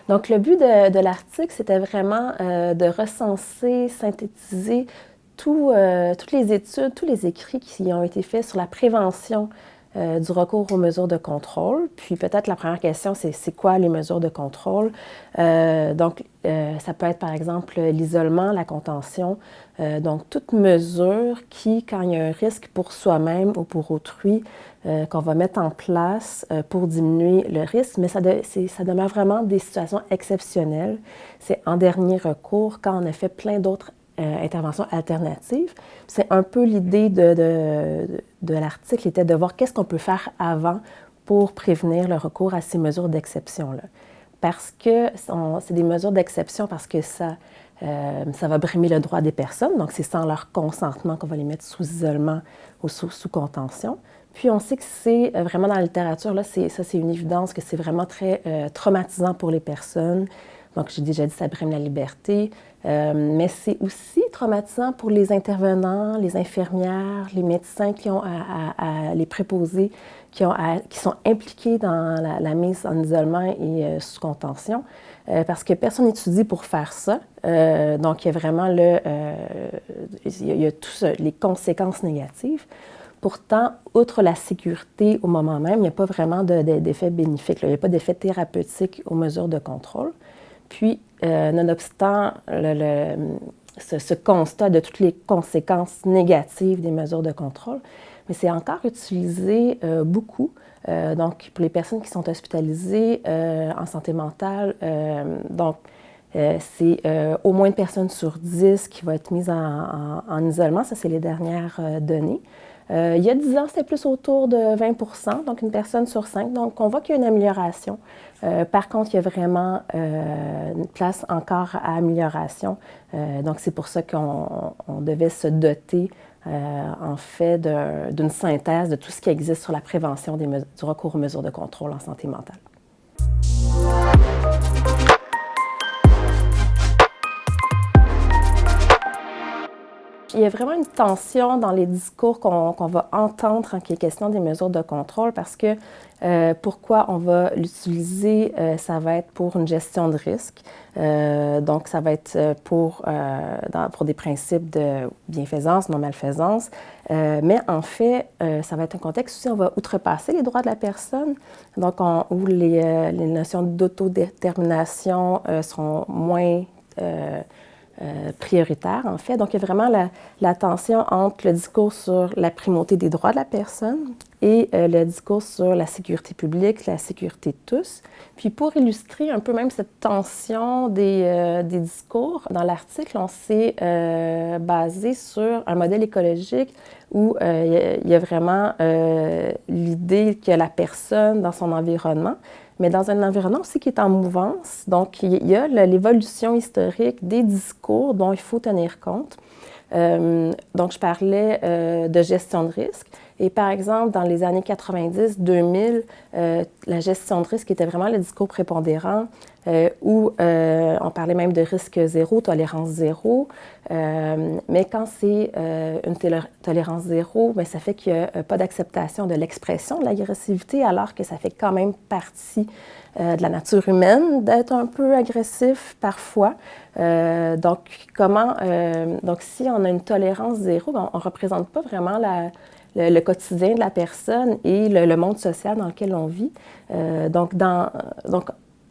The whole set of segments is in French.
Donc, le but de l'article, c'était vraiment de recenser, synthétiser toutes les études, tous les écrits qui ont été faits sur la prévention du recours aux mesures de contrôle. Puis peut-être la première question, c'est quoi les mesures de contrôle? Ça peut être par exemple l'isolement, la contention. Donc toute mesure qui, quand il y a un risque pour soi-même ou pour autrui, qu'on va mettre en place pour diminuer le risque, mais ça demeure vraiment des situations exceptionnelles. C'est en dernier recours quand on a fait plein d'autres interventions alternatives. C'est un peu l'idée de l'article, était de voir qu'est-ce qu'on peut faire avant pour prévenir le recours à ces mesures d'exception-là. Parce que c'est des mesures d'exception parce que ça va brimer le droit des personnes, donc c'est sans leur consentement qu'on va les mettre sous isolement ou sous contention. Puis on sait que c'est vraiment dans la littérature, là, c'est une évidence que c'est vraiment très traumatisant pour les personnes. Donc j'ai déjà dit ça brime la liberté, mais c'est aussi traumatisant pour les intervenants, les infirmières, les médecins qui ont les préposés, qui sont impliqués dans la mise en isolement et sous contention, parce que personne n'étudie pour faire ça. Donc il y a vraiment il y a toutes les conséquences négatives. Pourtant, outre la sécurité au moment même, il n'y a pas vraiment d'effet bénéfique. Il n'y a pas d'effet thérapeutique aux mesures de contrôle. Puis, nonobstant ce constat de toutes les conséquences négatives des mesures de contrôle, mais c'est encore utilisé beaucoup. Donc, pour les personnes qui sont hospitalisées en santé mentale, c'est au moins une personne sur 10 qui va être mise en isolement. Ça, c'est les dernières données. Il y a 10 ans, c'était plus autour de 20 donc une personne sur 5. Donc, on voit qu'il y a une amélioration. Par contre, il y a vraiment une place encore à amélioration. Donc, c'est pour ça qu'on devait se doter, en fait, d'une synthèse de tout ce qui existe sur la prévention du recours aux mesures de contrôle en santé mentale. Il y a vraiment une tension dans les discours qu'on va entendre quand il est question des mesures de contrôle parce que pourquoi on va l'utiliser, ça va être pour une gestion de risque. Donc, ça va être pour des principes de bienfaisance, non-malfaisance. Mais en fait, ça va être un contexte aussi, on va outrepasser les droits de la personne, donc où les notions d'autodétermination seront moins prioritaire, en fait. Donc, il y a vraiment la tension entre le discours sur la primauté des droits de la personne et le discours sur la sécurité publique, la sécurité de tous. Puis, pour illustrer un peu même cette tension des discours, dans l'article, on s'est basé sur un modèle écologique où il y a vraiment l'idée que la personne dans son environnement, mais dans un environnement aussi qui est en mouvance. Donc, il y a l'évolution historique des discours dont il faut tenir compte. Donc, je parlais de gestion de risque. Et par exemple, dans les années 90-2000, la gestion de risque était vraiment le discours prépondérant où on parlait même de risque zéro, tolérance zéro. Mais quand c'est une tolérance zéro, bien, ça fait qu'il n'y a pas d'acceptation de l'expression de l'agressivité, alors que ça fait quand même partie de la nature humaine d'être un peu agressif parfois. Donc, si on a une tolérance zéro, bien, on ne représente pas vraiment le quotidien de la personne et le monde social dans lequel on vit. Donc,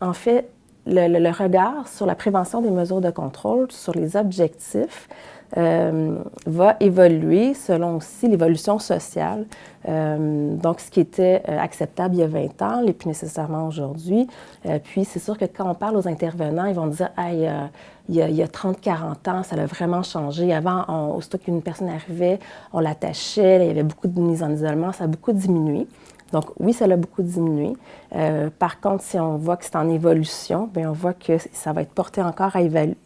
en fait, le regard sur la prévention des mesures de contrôle, sur les objectifs, va évoluer selon aussi l'évolution sociale. Donc, ce qui était acceptable il y a 20 ans n'est plus nécessairement aujourd'hui. Puis, c'est sûr que quand on parle aux intervenants, ils vont dire « Hey, il y a 30-40 ans, ça a vraiment changé. Avant, aussitôt qu'une personne arrivait, on l'attachait, il y avait beaucoup de mise en isolement, ça a beaucoup diminué. » Donc, oui, ça l'a beaucoup diminué. Par contre, si on voit que c'est en évolution, bien, on voit que ça va être porté encore à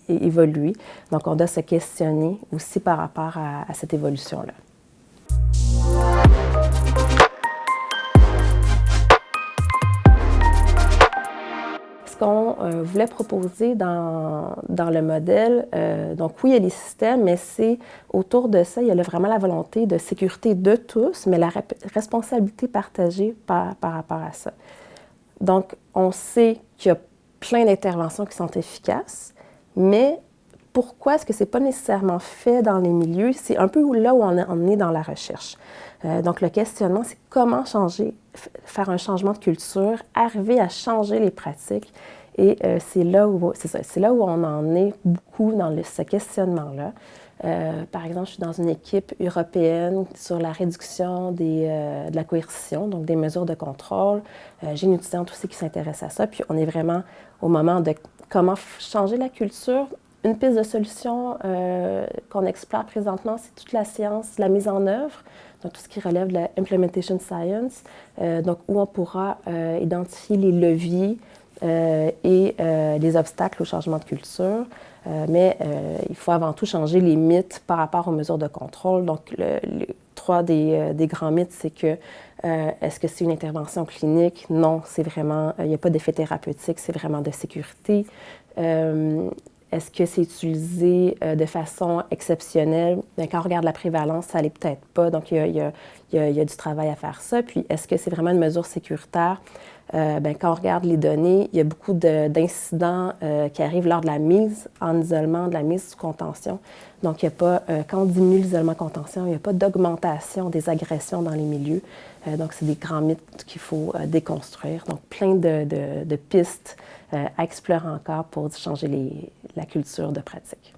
évoluer. Donc, on doit se questionner aussi par rapport à cette évolution-là. Ce qu'on voulait proposer dans le modèle, donc oui, il y a les systèmes, mais c'est autour de ça, il y a vraiment la volonté de sécurité de tous, mais la responsabilité partagée par rapport à ça. Donc, on sait qu'il y a plein d'interventions qui sont efficaces, mais pourquoi est-ce que ce n'est pas nécessairement fait dans les milieux? C'est un peu là où on est dans la recherche. Donc, le questionnement, c'est comment faire un changement de culture, arriver à changer les pratiques. Et c'est là où on en est beaucoup dans ce questionnement-là. Par exemple, je suis dans une équipe européenne sur la réduction de la coercition, donc des mesures de contrôle. J'ai une étudiante aussi qui s'intéresse à ça. Puis on est vraiment au moment de comment changer la culture. Une piste de solution qu'on explore présentement, c'est toute la science, la mise en œuvre, donc tout ce qui relève de la implementation science, donc où on pourra identifier les leviers et les obstacles au changement de culture. Mais il faut avant tout changer les mythes par rapport aux mesures de contrôle. Donc, trois des grands mythes, c'est que est-ce que c'est une intervention clinique? Non, c'est vraiment, il n'y a pas d'effet thérapeutique, c'est vraiment de sécurité. Est-ce que c'est utilisé de façon exceptionnelle? Bien, quand on regarde la prévalence, ça l'est peut-être pas. Donc, il y a du travail à faire ça. Puis, est-ce que c'est vraiment une mesure sécuritaire? Bien, quand on regarde les données, il y a beaucoup d'incidents qui arrivent lors de la mise en isolement, de la mise sous contention. Donc, il y a pas, quand on diminue l'isolement-contention, il n'y a pas d'augmentation des agressions dans les milieux. Donc, c'est des grands mythes qu'il faut déconstruire. Donc, plein de pistes à explorer encore pour changer la culture de pratique.